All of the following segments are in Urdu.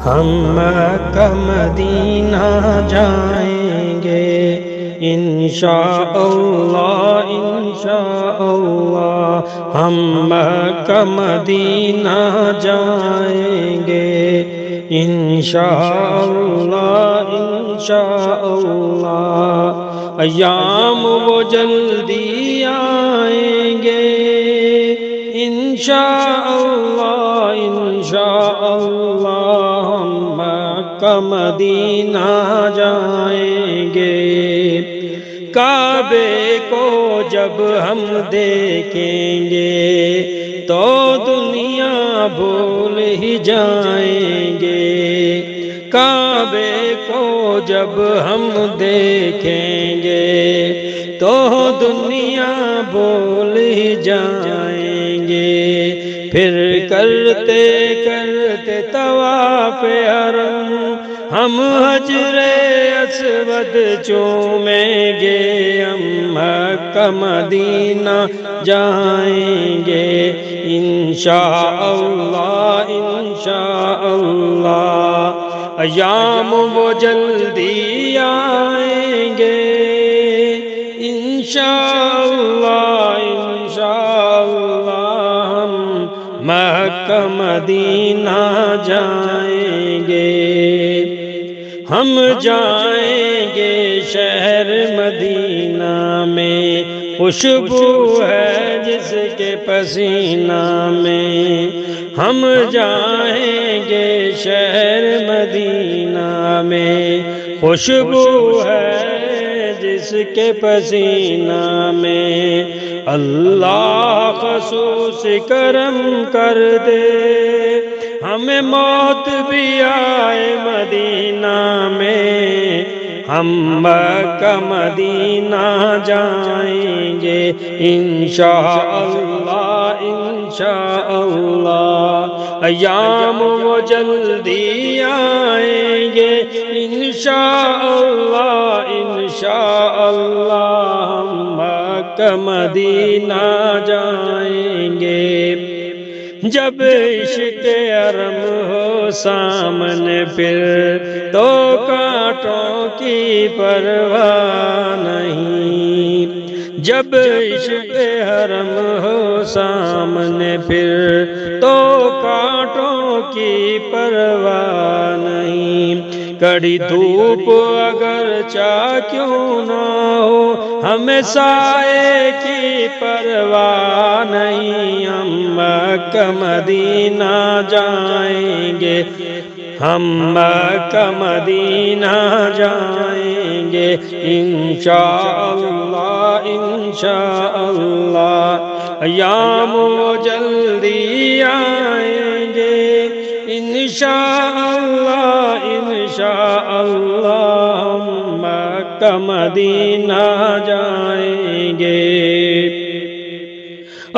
ہم مکہ مدینہ جائیں گے انشاءاللہ انشاءاللہ، ہم مکہ مدینہ جائیں گے انشاءاللہ انشاءاللہ، ایام وہ جلدی آئیں گے انشاءاللہ انشاءاللہ، ہم مکہ مدینہ جائیں گے۔ کعبے کو جب ہم دیکھیں گے تو دنیا بھول ہی جائیں گے، کعبے کو جب ہم دیکھیں گے تو دنیا بھول ہی جائیں گے، پھر کرتے کرتے طواف حرم ہم حجر اسود چومیں گے، ہم مکہ مدینہ جائیں گے انشاءاللہ انشاءاللہ، ایام وہ جلدی آئیں گے انشاءاللہ انشاءاللہ، ہم مکہ مدینہ جائیں گے۔ ہم جائیں گے شہر مدینہ میں، خوشبو ہے جس کے پسینہ میں، ہم جائیں گے شہر مدینہ میں، خوشبو ہے جس کے پسینہ میں، اللہ خصوص کرم کر دے ہمیں موت بھی آئے مدینہ میں، ہم مکہ مدینہ جائیں گے انشاءاللہ انشاءاللہ، ایام وہ جلدی آئیں گے انشاءاللہ انشاءاللہ، ہم مکہ مدینہ جائیں گے۔ جب عشق حرم ہو سامنے پھر تو کانٹوں کی پرواہ نہیں، جب عشق حرم ہو سامنے پھر تو کانٹوں کی پرواہ نہیں، کڑی دھوپ اگر چاہ کیوں نہ ہو ہمیں سائے کی پرواہ نہیں، ہم مکہ مدینہ جائیں گے، ہم مکہ مدینہ جائیں گے انشاءاللہ انشاءاللہ، ایام وہ جلدی آئیں گے انشاءاللہ انشاءاللہ، ہم مکہ مدینہ جائیں گے۔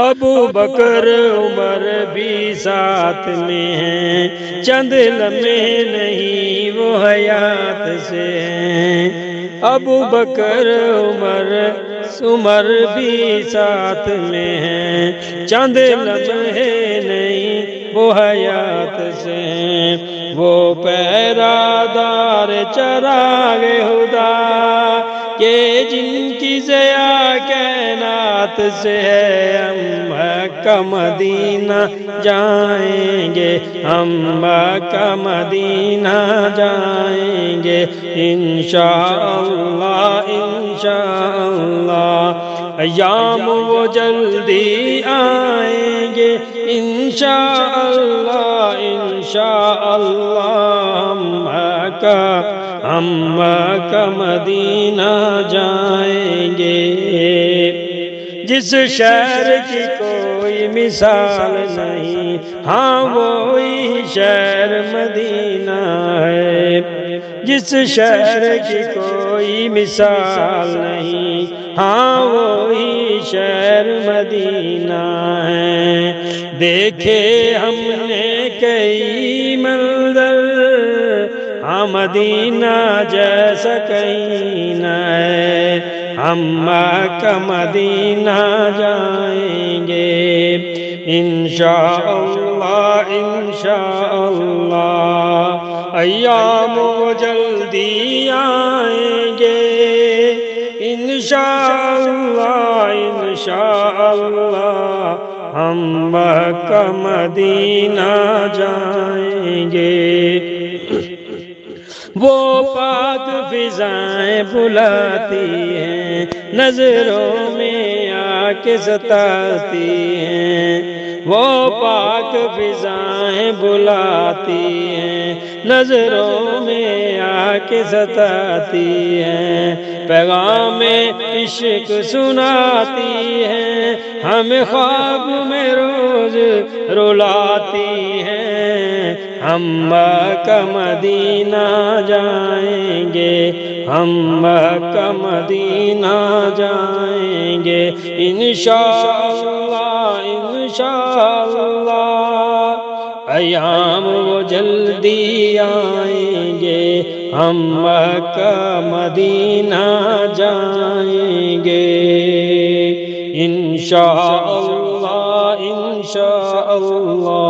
ابو بکر عمر بھی ساتھ میں ہیں، چند لمحے نہیں وہ حیات سے ہیں، ابو بکر عمر بھی ساتھ میں ہیں، چند لمحے نہیں وہ حیات سے ہیں، وہ پیرادار چراغ خدا کہ جن کی ضیا کائنات سے ہے، ہم مکہ مدینہ جائیں گے، ہم مکہ مدینہ جائیں گے انشاءاللہ انشاءاللہ، ایام وہ جلدی آئیں گے انشاءاللہ انشاءاللہ، ہم مکہ مدینہ جائیں گے۔ جس شہر کی کوئی مثال نہیں، ہاں وہی شہر مدینہ ہے، جس شہر کی کوئی مثال نہیں، ہاں وہی شہر مدینہ ہے، دیکھے ہم نے کئی منظر، ہاں مدینہ جیسا کہیں نہ ہے، ہم مکہ مدینہ جائیں گے۔ انشاءاللہ انشاءاللہ ایام وہ جلدی آئیں گے انشاءاللہ انشاءاللہ ہم مکہ مدینہ جائیں گے وہ پاک فضائیں بلاتی ہیں نظروں میں آ کے ستاتی ہیں وہ پاک فضائیں بلاتی ہیں نظروں میں آ کے ستاتی ہیں پیغام عشق سناتی ہیں ہمیں خواب میں روز رلاتی ہیں ہم مکہ مدینہ جائیں گے ہم مکہ مدینہ جائیں گے انشاءاللہ انشاءاللہ ایام وہ جلدی آئیں گے ہم مکہ مدینہ جائیں گے انشاءاللہ انشاءاللہ